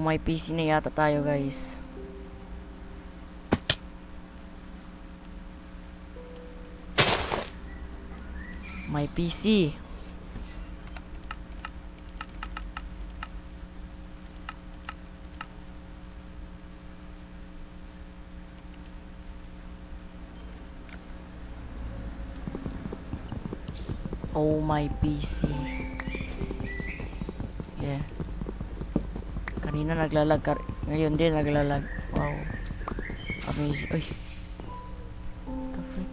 may PC na yata tayo, guys. May PC. Oh, my PC. Yeah. Kanina naglalag. Ngayon din naglalag. Wow. Amazing. Uy. What the frick?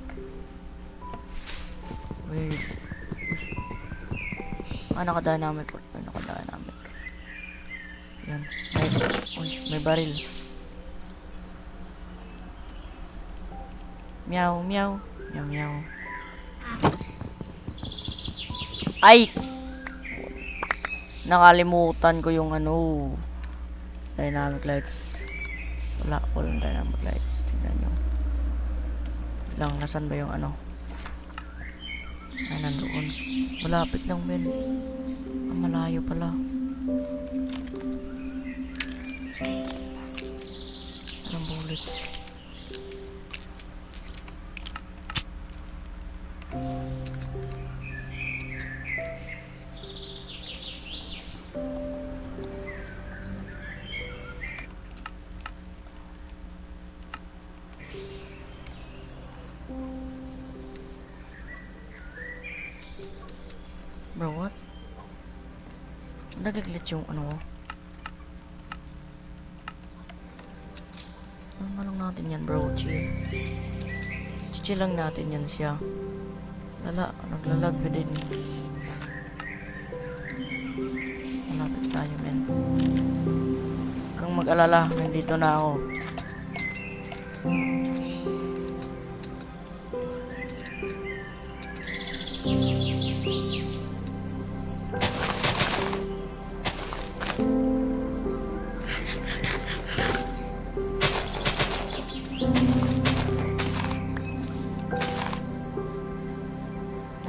Weird. Uy. Naka-dynamic. Naka-dynamic. Yan. May baril. Meow, meow. Meow, meow. Ay! Nakalimutan ko yung dynamic lights. Walang dynamic lights. Tingnan nyo. Nasan ba yung Ay, nandoon. Malapit lang, men. Malayo pala. Walang bullets. Bro, what? Nag-glitch yung lang natin yan, bro. Chill lang natin yan siya. Naglalag pa din. Malapit tayo, men. Kung mag-alala, nandito na ako.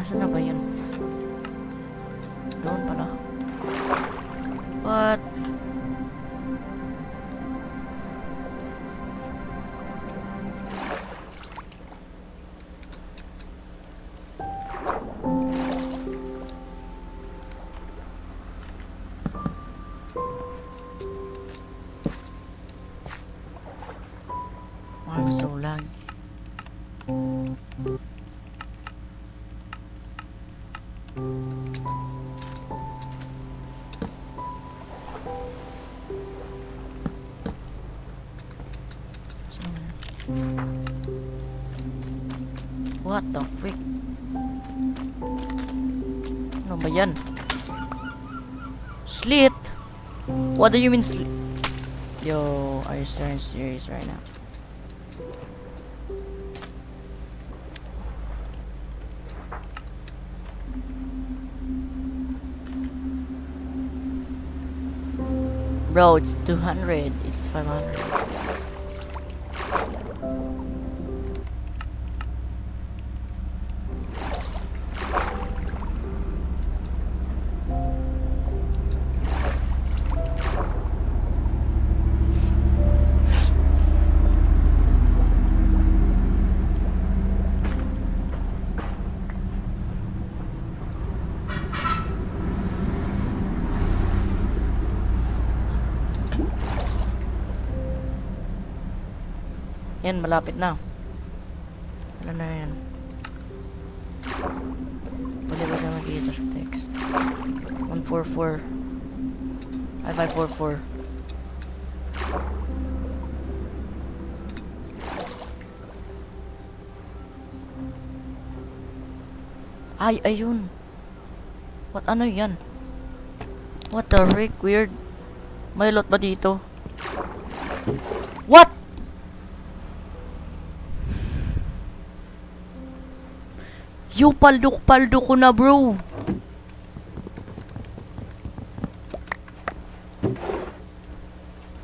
Nasaan na ba yan? Doon pala. What? I'm so laggy. What the frick? Ano ba yan? Slit? What do you mean slit? Yo, are you serious right now? Bro, it's 200. It's 500. Yan, malapit na. Wala na yan. Pwede ba na makikita sa text? 144. Ay, 544. Ay, ayun. What, ano yan? What the heck? Weird. May lot ba dito? What? Yo, paldo ko na, bro.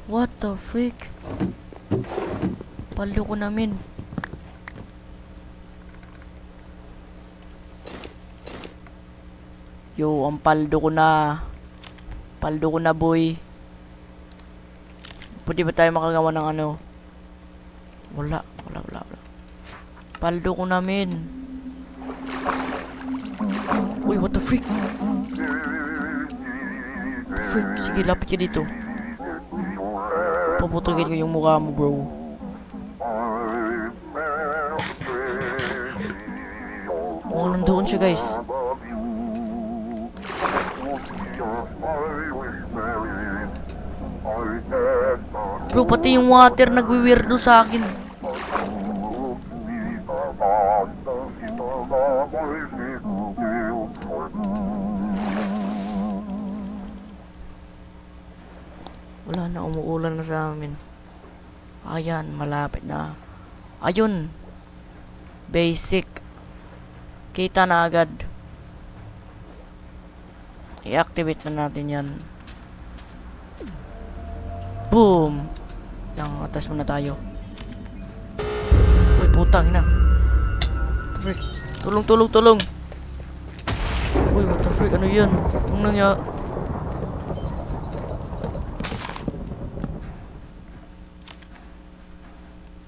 What the freak? Paldo ko na, min. Yo, ang paldo ko na. Paldo ko na, boy. Pwede ba tayo makagawa ng ano? Wala. Paldo ko namin. Uy, what the freak? Freak, sige, lapit ka dito. Paputugin ko yung mukha mo, bro. Oh, nandoon siya, guys. Bro, pati yung water nagwi-weirdo sa akin. Wala na, umuulan na sa amin. Ayan, malapit na. Ayun. Basic. Kita na agad. I-activate na natin yan. Boom! Yang atas muna tayo. Uy, putang ina. Freak. Tulong. Uy, what the freak? Ano yan? Anong nangyari?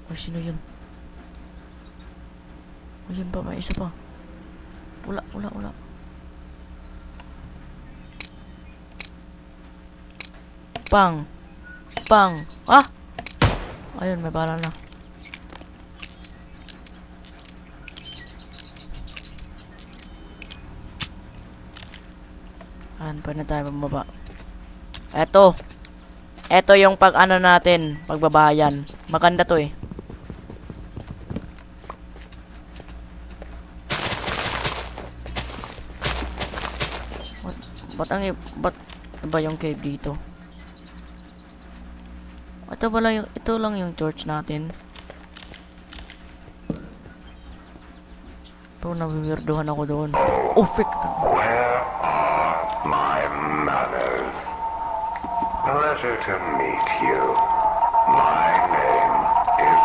Ay, sino yun? Ayun pa, may isa pa. Wala. Pang. Ah! Ayun, may bala na. Ayan, pwede na tayo bumaba. Eto yung pag-ano natin, pagbabayan. Maganda to eh. Ba't ba yung cave dito? Ito lang yung church natin. Pero nawiwirduhan ako doon. Oh, frick! Where are my manners? Pleasure to meet you. My name is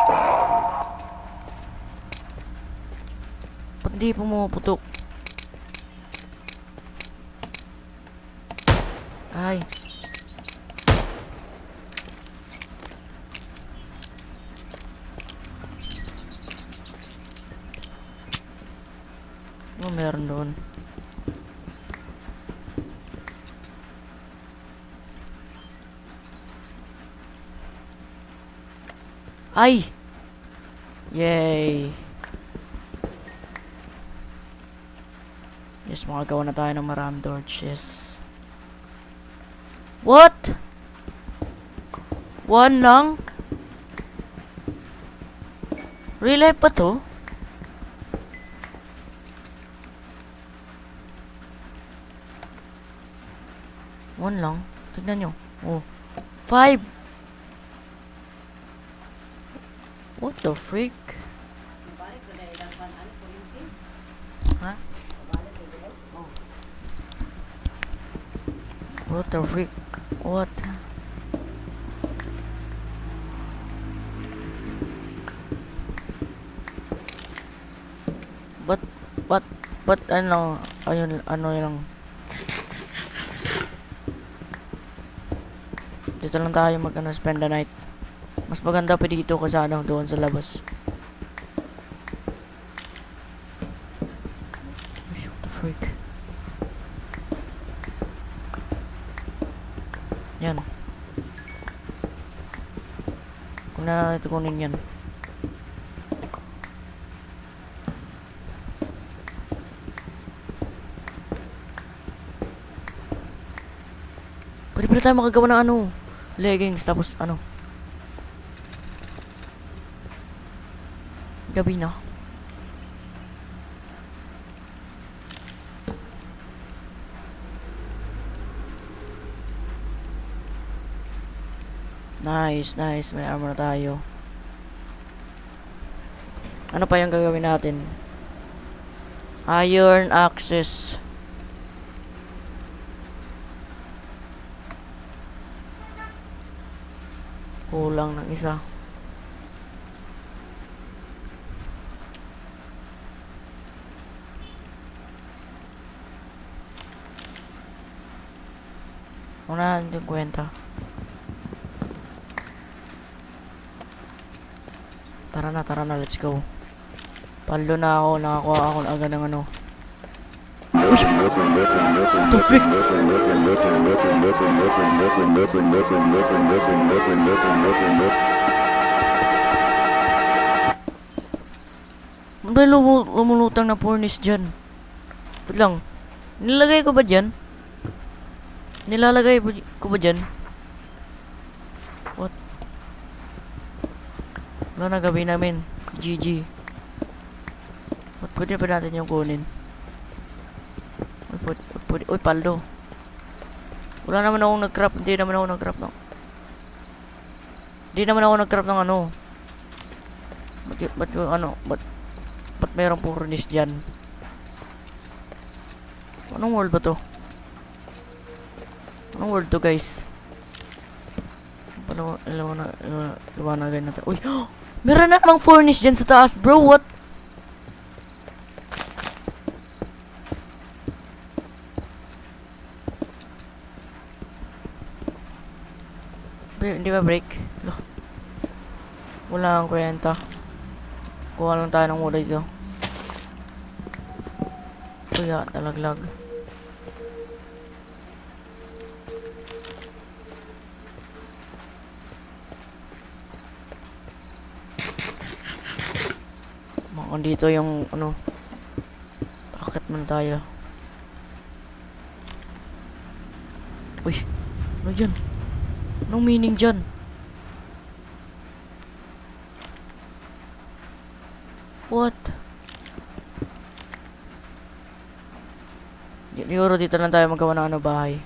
Bond. Ba't di pumuputok? Ay. Ano meron doon? Ay! Yay! Yes, makagawa na tayo ng maraming torches. What? One lang? Real life pa to? One lang? Tignan nyo. Oh. 5! What the freak? Ha? What the freak? What? But ano lang. Dito lang tayo spend the night. Mas maganda pa dito kasi doon sa labas. What the freak? Yan. Kung na natin kunin yan. Pwede pala tayo makagawa ng leggings tapos gabi na. Nice. May armor na tayo. Ano pa yung gagawin natin? Iron axes. Kulang ng isa. Una, hindi kwenta. Tara na, let's go. Palo na ako, nakakuha ako agad ng ano. What the frick? May lumulutang na furnace dyan. Wait lang. Nilalagay ko ba dyan? Nilalagay ko ba dyan? What? Wala na gawin namin. GG. What? Pwede pa natin yung kunin. Pwede. Uy, paldo. Wala naman akong nag-crap. Hindi naman ako nag-crap ng ano. Ba't mayroong furnace dyan? Anong world ba to? Anong world to, guys? Paano liwanagan natin? Uy! Meron na namang furnace dyan sa taas, bro! What? Hindi ba break? Wala kang kwenta. Kuha lang tayo ng mura dito. Kuya, talaglag. Makon dito yung ano. Akit man tayo. Uy, ano dyan? Anong meaning dyan? What? Siguro dito lang tayo magawa ng ano bahay.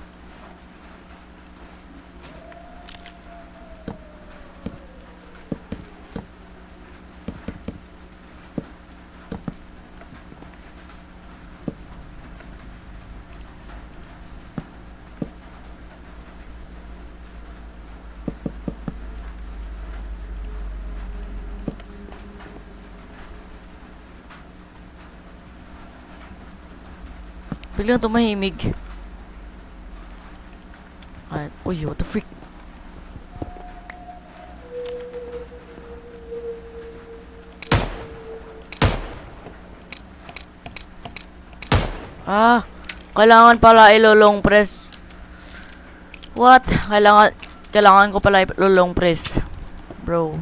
Biglang tumahimig. Ay, uy, what the freak? Kailangan pala ilolong press. What? Kailangan ko pala ilolong press. Bro.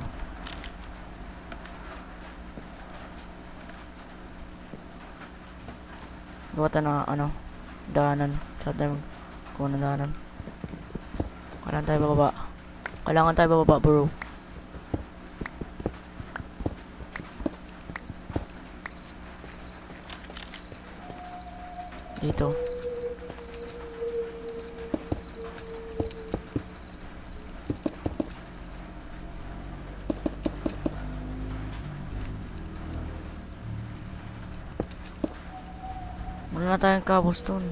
Gawa tayo na, ano, daanan. Saan tayo kuha ng daanan? Kailangan tayo bababa, bro. Dito. Wala na tayong cobblestone.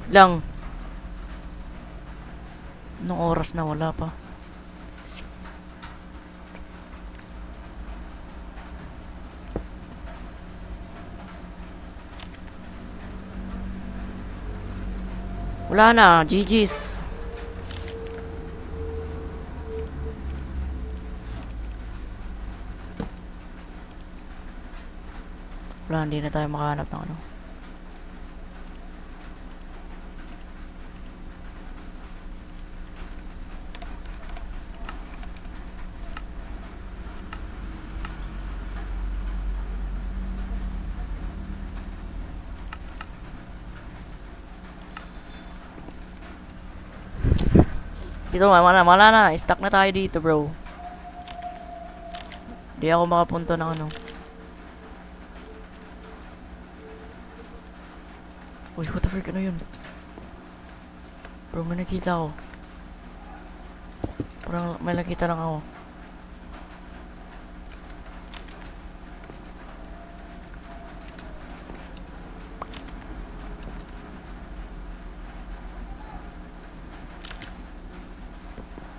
Lang. Anong oras na? Wala pa. Wala na. GG's. Wala, hindi na tayo makahanap ng ano. Dito, wala na. Stuck na tayo dito, bro. Di ako makapunta ng ano. Uy, what the frick? Ano yun? Bro, may nakita ako. Parang may nakita lang ako.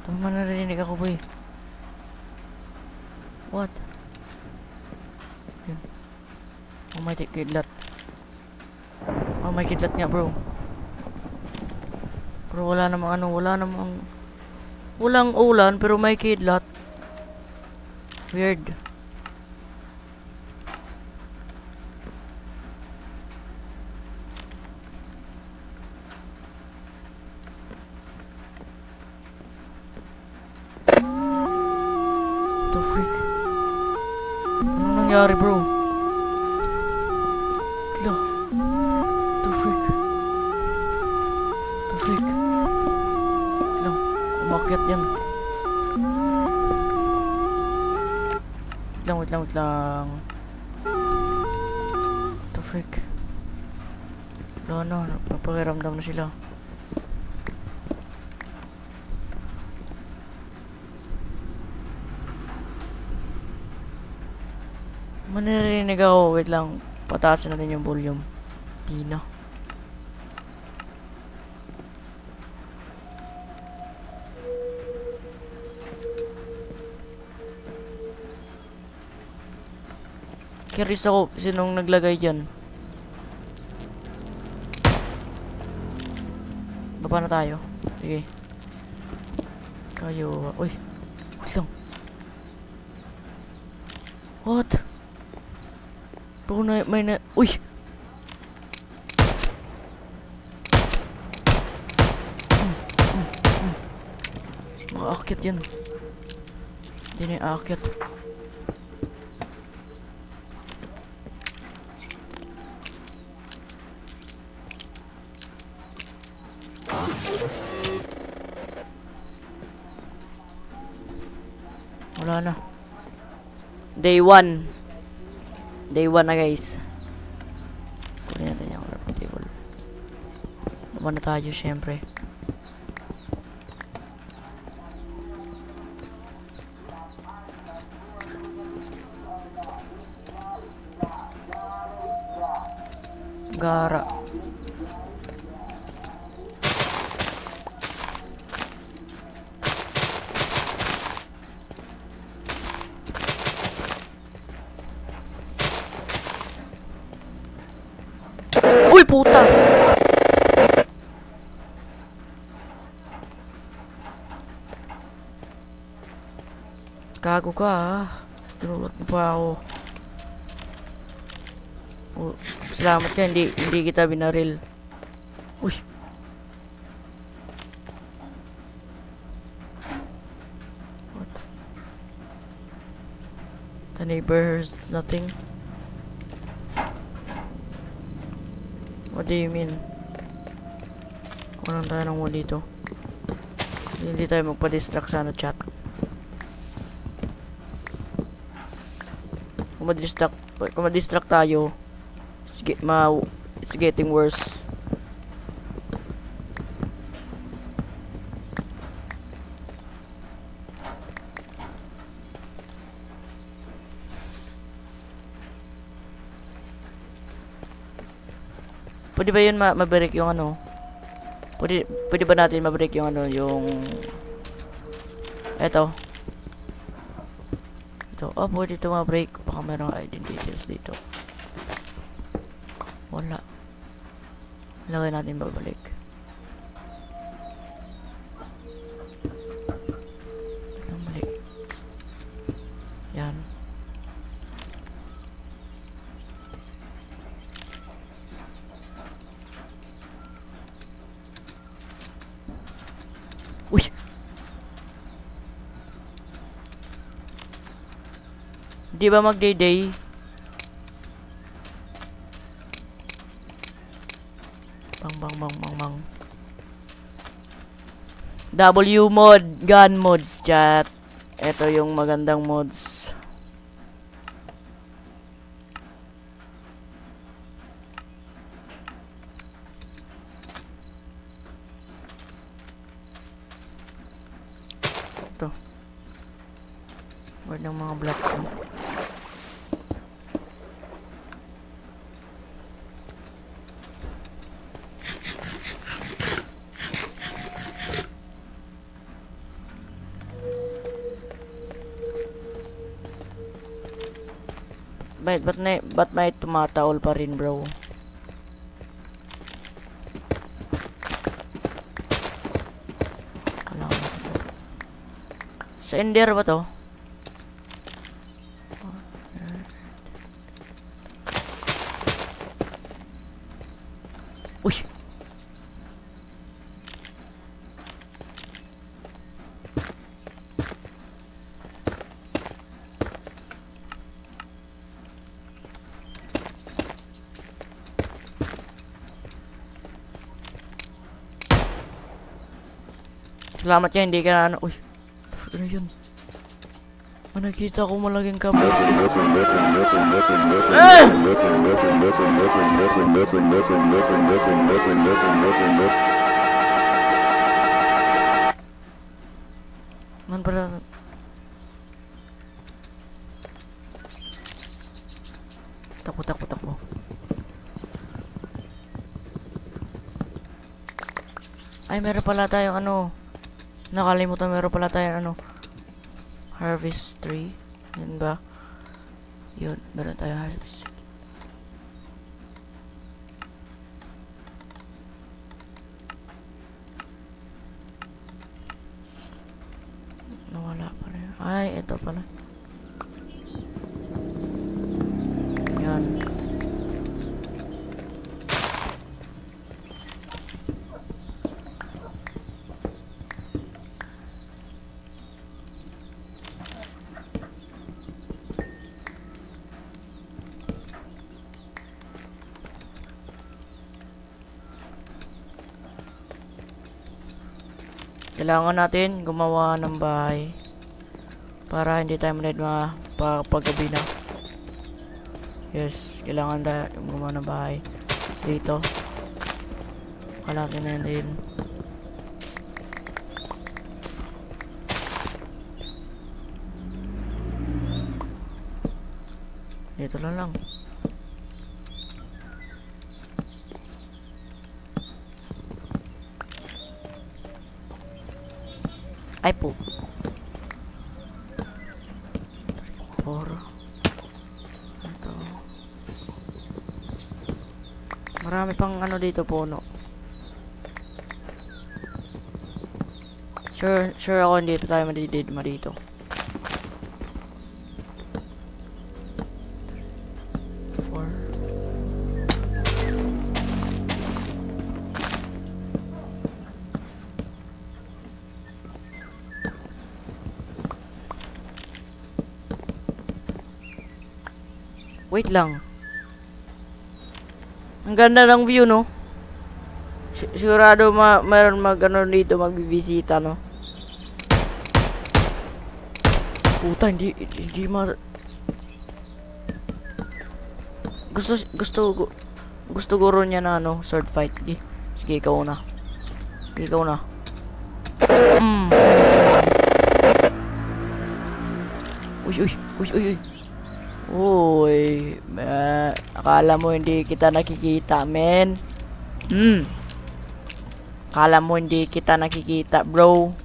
Tama, narinig ako, boy. What? Yun. Oh, may kidlat. Oh, may kidlat nga, bro. Pero wala namang ano, wala namang... Walang ulan, pero may kidlat. Weird. What the freak? Anong nangyari, bro? Tila. What the freak? What the freak? Lang, umakyat yan. Wait lang. What the freak? Wala na, napakiramdam na sila. Manirinig ako, wait lang. Pataasin natin yung volume. Di na. Curious ako, sinong naglagay dyan? Baba na tayo. Sige. Kayo, uy. Wait lang. What? Bro, may na... Uy! Mga aakyat yan. Hindi na yung aakyat. Wala na. Day 1. Day 1 na guys. Kunin natin yung crafting table. Baba na tayo syempre. Gara. Uy, puta! Gago ka ah. Tinulot mo pa ako. Oh, salamat ka, hindi kita binaril. Uy. What? The neighbor hears nothing. What do you mean? Kunan tayo ng wall dito. Hindi tayo magpa-distract sa ano chat. Kung ma-distract tayo, it's getting worse. Pwede ba yun ma-break yung ano? Pwede ba natin ma-break yung ano, yung... Eto. Ito. Oh, pwede ito ma-break. Baka merong ID details dito. Wala. Lagay natin babalik. Mali. Yan. Uy! Di ba mag-day-day? Bang. W mod, gun mods chat. Ito yung magandang mods. Ito. Word ng mga blocks mo. Ba't may tumataol pa rin, bro? Sa Ender ba to? Uy! Salamat yan, hindi ka na ano. Uy! Ano yun? Ah, nakita ko malaking kamay. Man pala. Takbo. Ay, meron pala tayong ano. Nakalimutan, meron pala tayong ano. Harvest tree. Yun ba? Yun, meron tayong harvest. Nawala pa rin. Ay, ito pala. Yan. Kailangan natin gumawa ng bahay para hindi tayo manid paggabi na. Yes, kailangan tayo gumawa ng bahay dito. Kalaki na din. Dito lang. Ay po. 4. Ito. Marami pang ano dito, puno. Sure ako hindi tayo madididma dito. Wait lang. Ang ganda ng view, no? Sigurado meron ano dito, magbibisita, no? Puta, hindi gusto guro niya na ano, sword fight. Sige, ikaw na. Uy. Uy, akala mo hindi kita nakikita, men. Akala mo hindi kita nakikita, bro.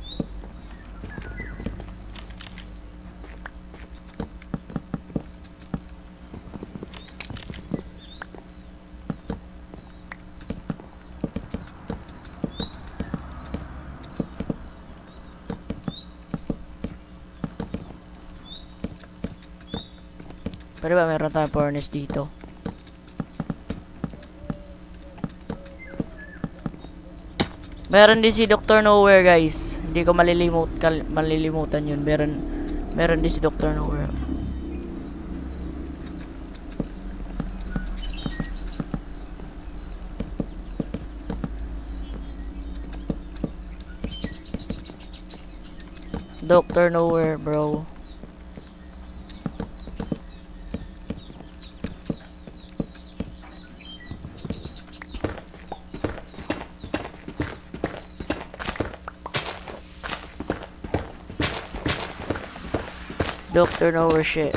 Pero ba meron tayong furnace dito? Meron din si Dr. Nowhere, guys. Hindi ko malilimutan yun. Meron din si Dr. Nowhere. Dr. Nowhere, bro. Dr. Nowhere shit.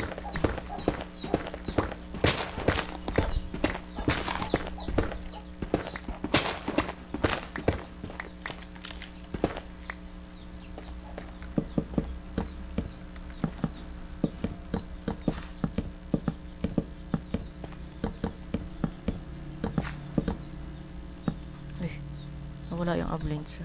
Ay, nawala yung avalanche.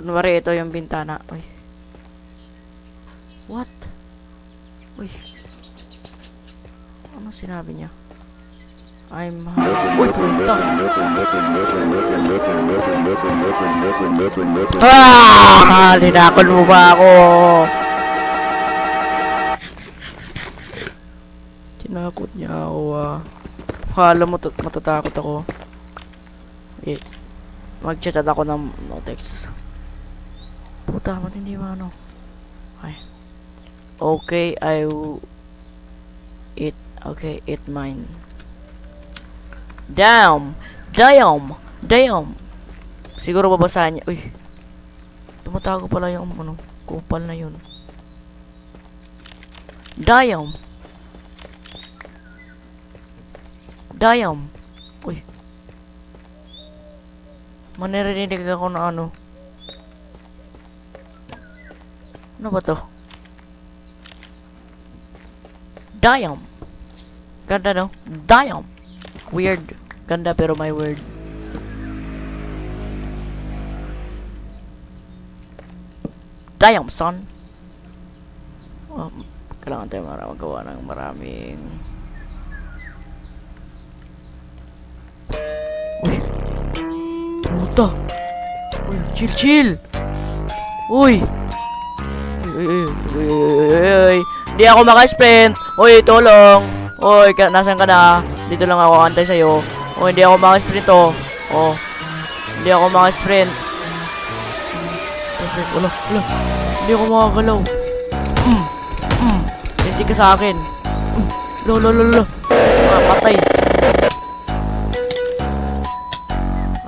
Kunwari, ito yung bintana. Uy. What? Uy. Ano sinabi niya? I'm Uy, puta. Linakon mo ba ako? Tinakot niya ako, Akala mo matatakot ako. Okay. Mag-chat ako ng no text. Puta, matindi ba ano? Okay. Okay, Okay, eat mine. Damn! Siguro babasahan niya. Uy. Tumatago pala yung kupal na yun. Damn! Uy. Manirinig ako na ano. Ano ba to? Damn! Ganda no? Damn! Weird. Ganda pero may word. Damn, son! Kailangan tayo magawa ng maraming... Uy! Puta! Uy, chill! Uy! Uy! Di ako maka-sprint! Uy, tulong! Uy, nasan ka na? Dito lang ako antay sa'yo. Uy, hindi ako maka-sprint oh. Oh. Hindi ako maka-sprint. Wala. Hindi ako makagalaw. Hindi ka sa akin. Lo. Patay.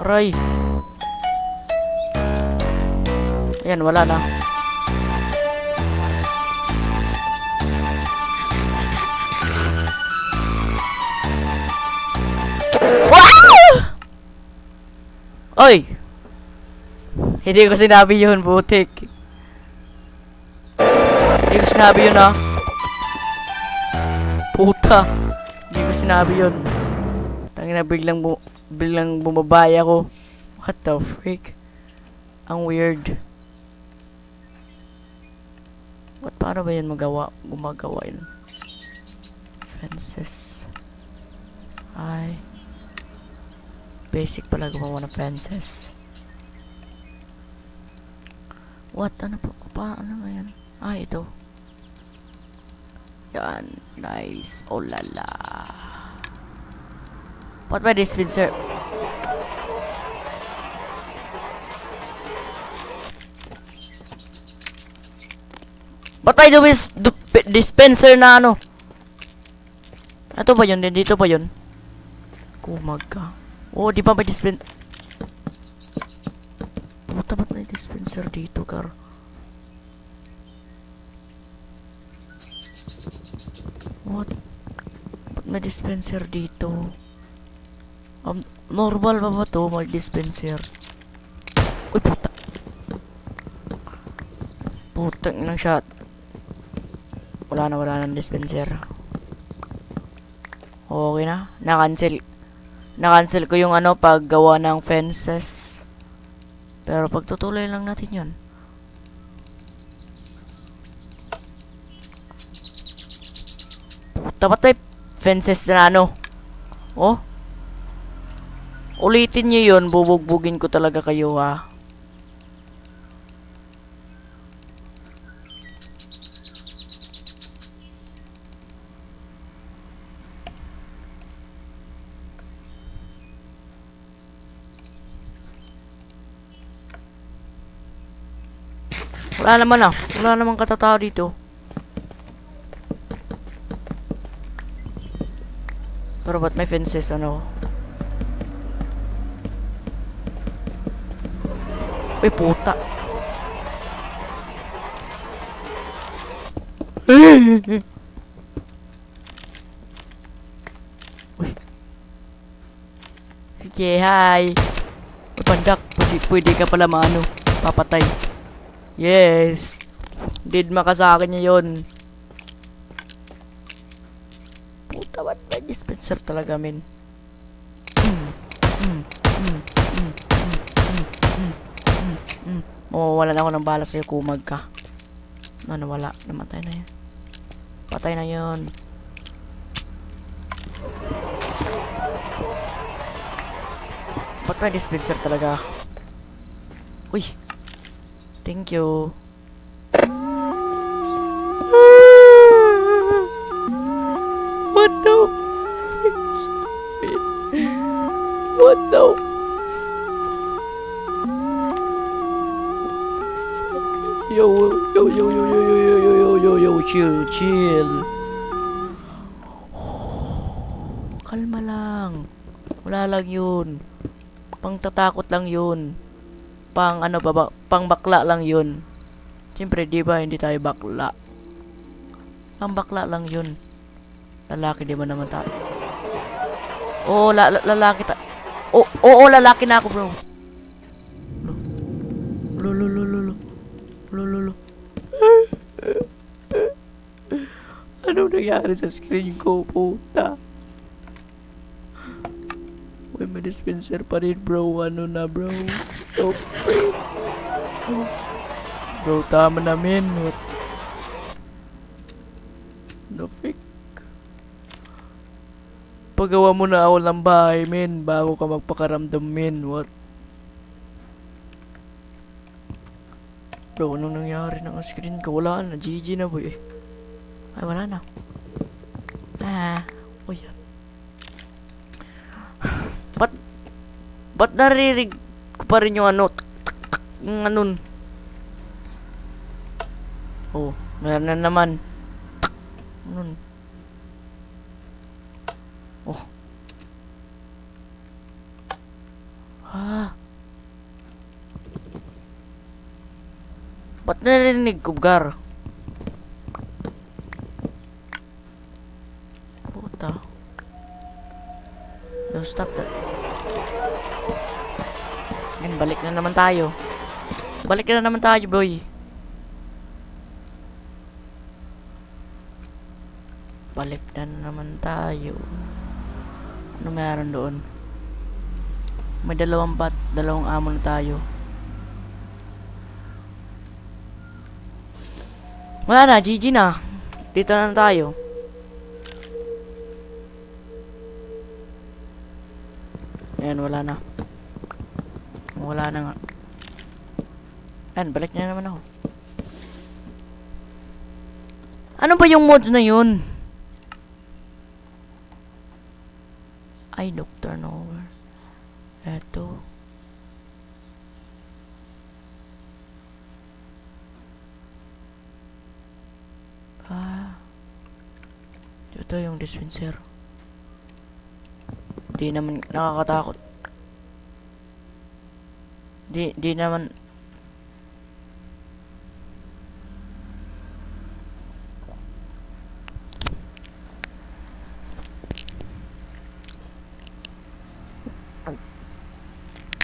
Aray. Ayan, wala na. Oy! Hindi ko sinabi yun, butik. Hindi ko sinabi yun, Puta. Hindi ko sinabi yun. Tangina, biglang bumabay ako. What the freak? Ang weird. Paano ba yun gumagawa yun? Fences. Ay. Basic pala gumawa ng fences. What? Ano po? Ano nga yan? Ito. Yan. Nice. Oh lala. What by this dispenser? Ba't by the dispenser na ano? Ito ba yun? Dito ba yun? Kumag ka. Oh, di ba may dispenser? Puta, ba't may dispenser dito, Gar? What? Ba't may dispenser dito? Normal ba to? May dispenser. Uy, puta. Putang inang shot. Wala ng dispenser. Okay na. Na-cancel ko yung paggawa ng fences. Pero pagtutuloy lang natin yun. Dapat tayo fences na Oh. Ulitin nyo yun. Bubugbugin ko talaga kayo, Wala naman Wala namang katatao dito. Pero ba't may fences Uy, puta. Uy. Sige, hi. Pandak, pwede ka pala papatay. Yes. Didma ka sa akin yun. Puta, ba't may dispenser talaga, men? Mawawalan ako ng bala sa'yo, kumag ka. Ano, wala. Namatay na yan. Patay na yun. Ba't may dispenser talaga? Uy. Thank you. What the? What the? Yo, yo, yo, yo, yo, yo, yo, yo, yo, yo, chill, chill. Kalma lang. Wala lang yun. Pang tatakot lang yun. Pang ano ba, pang bakla lang yun. Siyempre, di ba, hindi tayo bakla. Pang bakla lang yun. Lalaki, di ba naman tayo? Oo, lalaki ta... Oo, lalaki na ako, bro. Lo. Lo. Anong nangyari sa screen ko, puta? Uy, may dispenser pa rin, bro. Ano na, bro? Oh, bro, tama na, men. What? No fake. Pagawa mo na ako ng bahay, men. Bago ka magpakaramdam, men. What? Bro, anong nangyari ng screen ko? Wala na. GG na, boy. Ay, wala na. Uy. Ba't narinig ko pa rin yung ano? Yung anon. Oh, meron na naman. Anon. Oh. Ba't narinig ko, Gar? Puta. No, stop that. Yan, balik na naman tayo. Balik na naman tayo, boy. Balik na naman tayo. Ano meron doon? May dalawang amo na tayo. Wala na, GG na. Dito na tayo. Ayan, wala na. Wala na nga. Ayan, balik na naman ako. Ano ba yung mods na yun? Ay, Dr. Nowhere. Eto. Ito yung dispenser. Di naman nakakatakot. Di naman.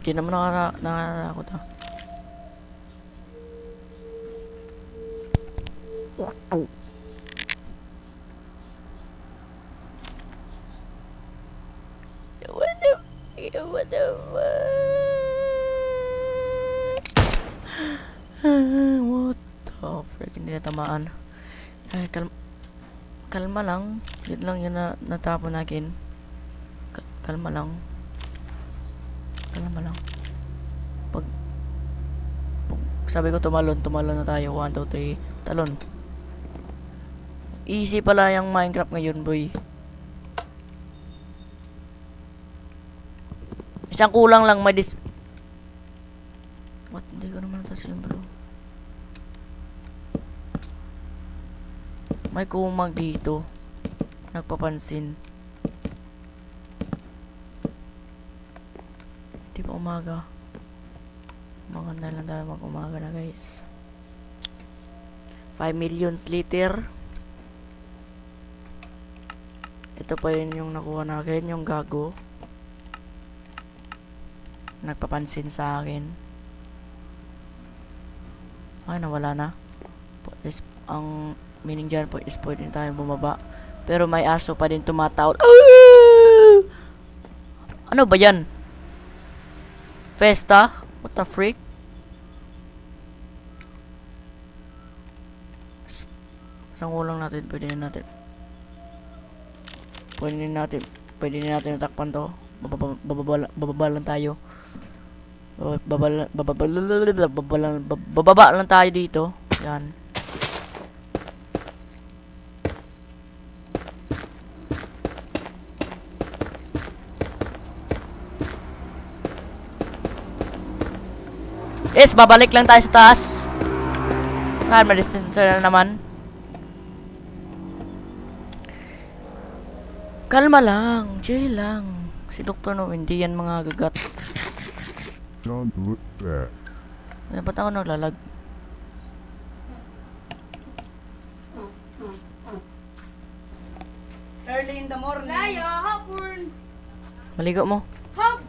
Di naman nakakatakot ah. What the frick, hindi natamaan. Ay, kalma lang. Yun lang yun na natapon natin. Kalma lang. Pag sabi ko tumalon na tayo. 1, 2, 3, talon. Easy pala yung Minecraft ngayon, boy. Isang kulang lang may What? Hindi ko naman natas yun, bro. May kumag dito. Nagpapansin. Di ba umaga? Maganda lang tayo mag-umaga na, guys. 5 million later. Ito pa yun yung nakuha natin, yung gago. Nagpapansin sa akin. Ay, nawala na. Ang meaning dyan po is pwede tayo bumaba. Pero may aso pa din tumatawag. Ano ba yan? Festa? What the freak? Isang kulang natin, pwede na natin. Pwede na natin natakpan to. Bababa lang tayo. Bababa lang tayo dito. Yan. Babalik lang tayo sa taas. May sensor na naman. Kalma lang, chill lang. Si Dr. No, hindi yan mga gagat. Don't look back. Ba't ako naglalag? Early in the morning. Laya, hapon. Maligo mo. Hap.